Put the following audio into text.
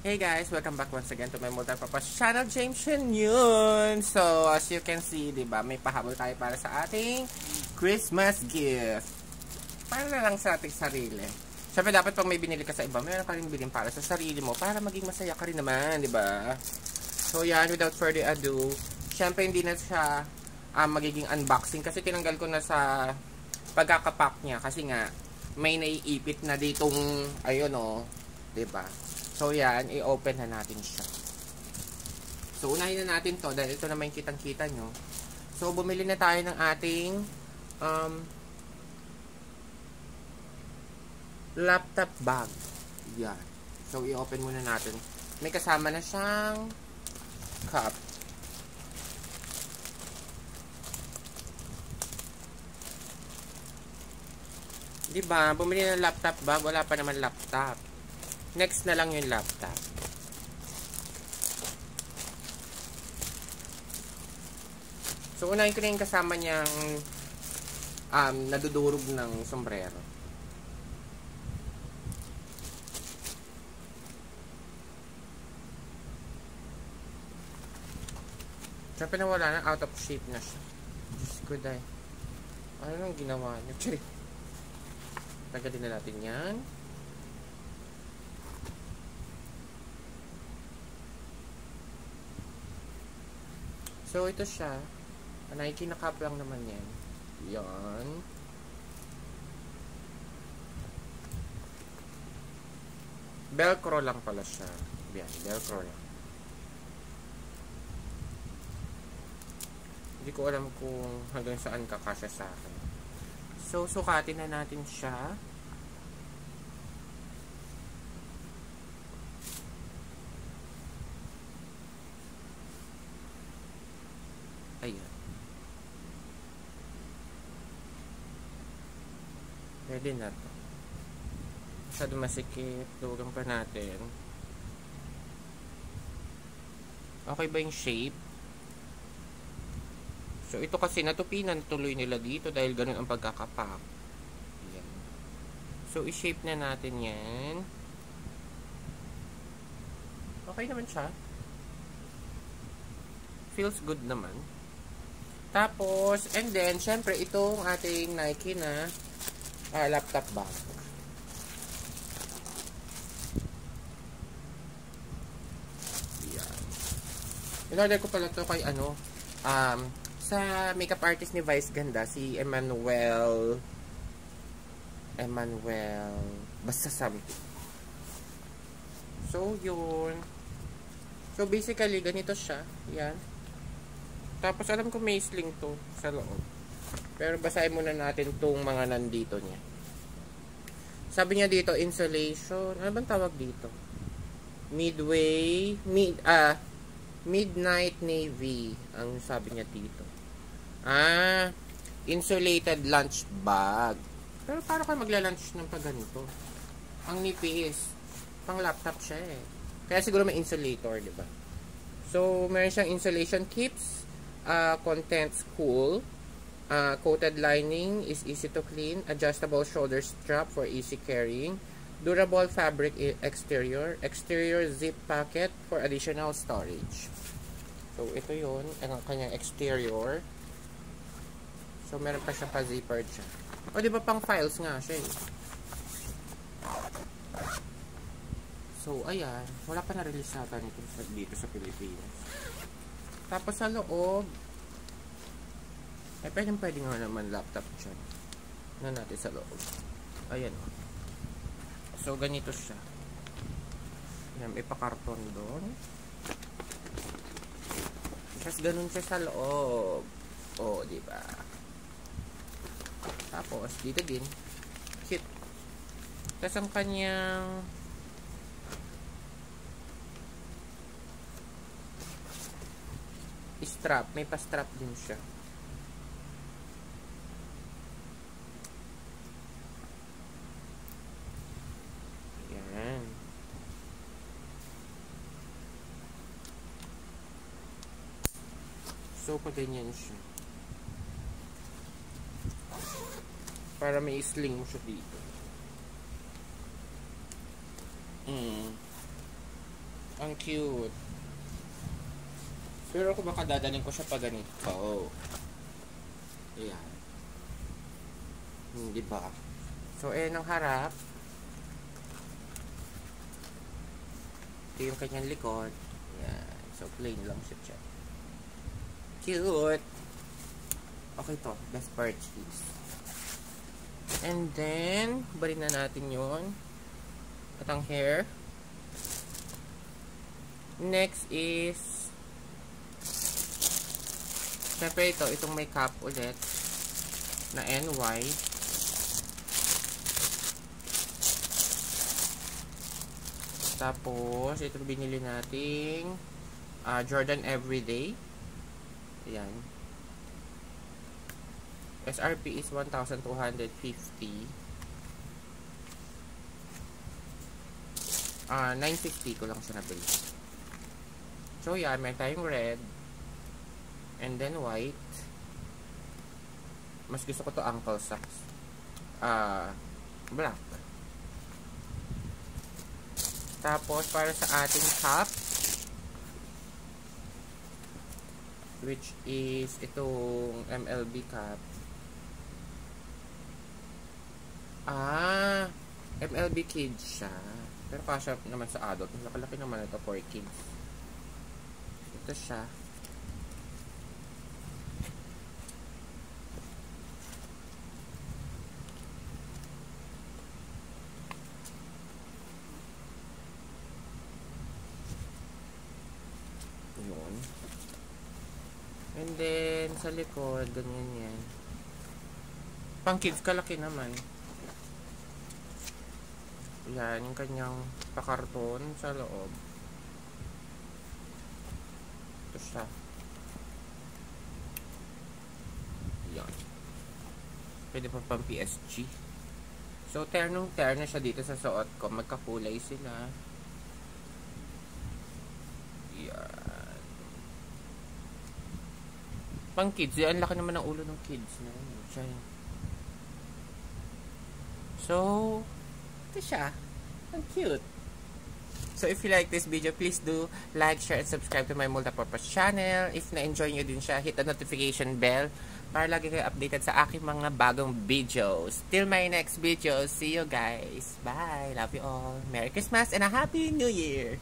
Hey guys, welcome back once again to my multi-purpose channel, James yun. So, as you can see, diba, may pahabol tayo para sa ating Christmas gift. Para na lang sa ating sarili. Siyempre, dapat pag may binili ka sa iba, mayroon ka rin bilhin para sa sarili mo, para maging masaya ka rin naman, diba? So, yan, without further ado, siyempre, hindi na siya magiging unboxing kasi tinanggal ko na sa pagkakapack niya kasi nga, may naiipit na ditong, ayun o, diba? So, yan, i-open na natin siya. So, unahin na natin to dahil ito naman yung kitang-kita nyo. So, bumili na tayo ng ating laptop bag. Yan. So, i-open muna natin. May kasama na siyang cup. Diba? Bumili ng laptop bag. Wala pa naman laptop. Next na lang yung laptop. So, unahin ko na yung kasama niyang nadudurog ng sombrero. Siyempre na wala na, out of shape na siya. Diyos ko dahil. Ano nang ginawa niya? Sorry. Tagadin na natin yan. So, ito siya. Nike na cup lang naman yan. Yan. Velcro lang pala siya. Yan, Velcro lang. Hindi ko alam kung hanggang saan kakasya sa akin. So, sukatin na natin siya. Ayan. Pwede na to. Masyado masikip. Luwagan pa natin. Okay ba yung shape? So, ito kasi natupinan tuloy nila dito dahil ganun ang pagkakapak. Ayan. So, i-shape na natin yan. Okay naman siya. Feels good naman. Tapos, and then, syempre, itong ating Nike na laptop bag. Yan. In-order ko pala to kay sa makeup artist ni Vice Ganda, si Emmanuel, basta something. So, yun. So, basically, ganito siya. Yan. Tapos, alam ko may sling to sa loob. Pero, basahin muna natin itong mga nandito niya. Sabi niya dito, insulation. Ano bang tawag dito? Midnight Navy. Ang sabi niya dito. Insulated lunch bag. Pero, paano kayo magla-lunch ng pag ganito? Ang nipis. Pang laptop siya eh. Kaya siguro may insulator, diba? So, meron siyang insulation keeps. Contents cool. Coated lining is easy to clean. Adjustable shoulder strap for easy carrying. Durable fabric exterior. Exterior zip pocket for additional storage. So, ito yun. Ang kanyang exterior. So, meron pa siya pa-zippered siya. O, diba pang files nga siya eh. So, ayan. Wala pa na-release ata nito dito sa Pilipinas. Tapos sa loob, pwede nga naman laptop siya. Ano natin sa loob. Ayan. So, ganito siya. Ayan, may pakarton doon. Tapos, ganun siya sa loob. O, diba? Tapos, dito din. Cute. Tapos, ang kanyang strap. May pa-strap din siya. Ayan. So, pag ganyan siya. Para may sling mo siya dito. Ang cute. Pero kung baka dadalhin ko siya pa ganito. Ayan. Di ba? So, ayan ang harap. Ito yung kanyang likod. Ayan. So, plain lang siya. Cute! Okay to. Best purchase. And then, balik na natin yun. At ang hair. Next is syempre itong may cap ulit na NY. Tapos ito binili nating Jordan Everyday. Ayan. SRP is 1,250. 950 ko lang siya nabili. So yan, may tayong red and then white. Mas gusto ko to ankle socks. Black. Tapos para sa ating cap, which is itong MLB cap. MLB kids siya. Pero kasya naman sa adult. Laki-laki naman ito for kids. Ito siya. Yun. And then, sa likod, ganyan yan. Pang kids, kalaki naman. Yan, yung kanyang pakarton sa loob. Ito siya. Yan. Pwede pa pang PSG. So, ternong-terno siya dito sa suot ko. Magkakulay sila. Yan. Pang kids. Yan, laki naman ng ulo ng kids. So, ito siya. Ang cute. So, if you like this video, please do like, share, and subscribe to my multipurpose channel. If na-enjoy nyo din siya, hit the notification bell para lagi kayo updated sa aking mga bagong videos. Till my next video. See you guys. Bye. Love you all. Merry Christmas and a Happy New Year.